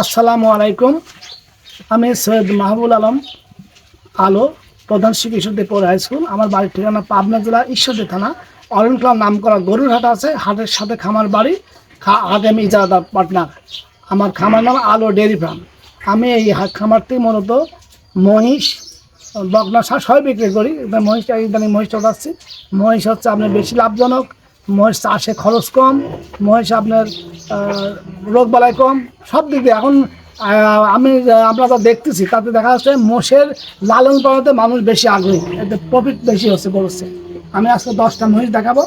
আসসালামু আলাইকুম। আমি সৈয়দ মাহবুব আলম আলো, প্রধান শিক্ষক দেবপুর হাই স্কুল। আমার বাড়ির ঠিকানা পাবনা জেলা ঈশ্বরদী থানা অরণখোলা নাম করা গরুর হাট আছে, হাটের সাথে খামার বাড়ি, আগামী ইজারাদার পার্টনার। আমার খামার নাম আলো ডেয়ারি ফার্ম। আমি এই খামার থেকে মূলত মহিষ, বকনা সার সবই বিক্রি করি। এবার মহিষটা ইদানিং মহিষটা পাচ্ছি। মহিষ হচ্ছে আপনার বেশি লাভজনক, মহিষ চাষে খরচ কম, মহিষ আপনার রোগবালাই কম, সব দিক দিয়ে এখন আমরা যা দেখতেছি তাতে দেখা যাচ্ছে মোষের লালন পালনতে মানুষ বেশি আগ্রহী, এতে প্রফিট বেশি হচ্ছে বলছে। আমি আজকে 10টা মহিষ দেখাবো,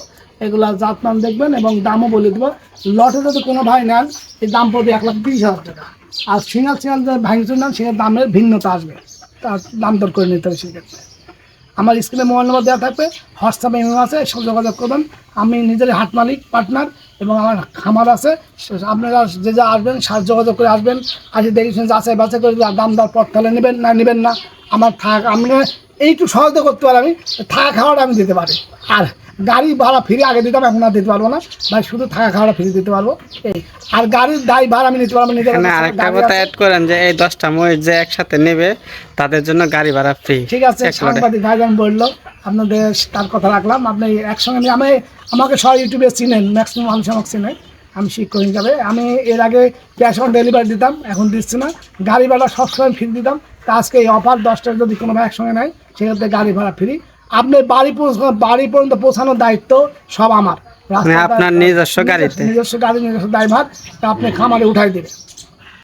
এগুলা জাতমান দেখবেন এবং দামও বলে দেবো। লটে যদি কোনো ভাই নেন, এই দাম পড়বে 1,30,000 টাকা। আর সিঙ্গাল যে ভাঙচুর নেন, সেখানে দামের ভিন্নতা আসবে, তার দাম দর করে নিতে হবে। সেক্ষেত্রে আমার স্ক্রিনে মোবাইল নম্বর দেওয়া থাকবে, হোয়াটসঅ্যাপে ইমেল আছে, সব যোগাযোগ করবেন। আমি নিজেরই হাট মালিক পার্টনার এবং আমার খামার আছে। আপনারা যে যা আসবেন সার যোগাযোগ করে আসবেন, আজ দেখে শুনে যাচাই বাছাই করে দাম দর পথ তাহলে নেবেন না। আমার আপনি এইটু সহজে করতে পারি, আমি থাকা খাওয়াটা আমি দিতে পারি। আর গাড়ি ভাড়া ফ্রি আগে দিতাম, এখন আর দিতে পারবো না ভাই, শুধু থাকা খাওয়াটা ফ্রি দিতে পারবো। এই আর গাড়ির দায় ভাড়া আমি নিতে পারবো নিজের। আরেকটা কথা অ্যাড করেন যে এই 10টা মহিষ যে একসাথে নেবে তাদের জন্য গাড়ি ভাড়া ফ্রি। ঠিক আছে, সাংবাদিক ভাইজান বললো, আপনাদের তার কথা রাখলাম। আপনি একসঙ্গে আমাকে সব ইউটিউবে চিনেন, ম্যাক্সিমাম মানুষ আমাকে চিনেন, আমি শিক্ষক হিসাবে। আমি এর আগে ক্যাশ অন ডেলিভারি দিতাম, এখন দিচ্ছি না। গাড়ি ভাড়া সবসময় ফ্রি দিতাম, তা আজকে এই অফার 10টা যদি কোনো ভাই একসঙ্গে নেয়, সেক্ষেত্রে গাড়ি ভাড়া ফ্রি। আপনার বাড়ি পর্যন্ত পৌঁছানোর দায়িত্ব সব আমার। আপনার নিজস্ব গাড়িতে, নিজস্ব গাড়ি, নিজস্ব ড্রাইভার, তা আপনি খামারে উঠাই দেবেন।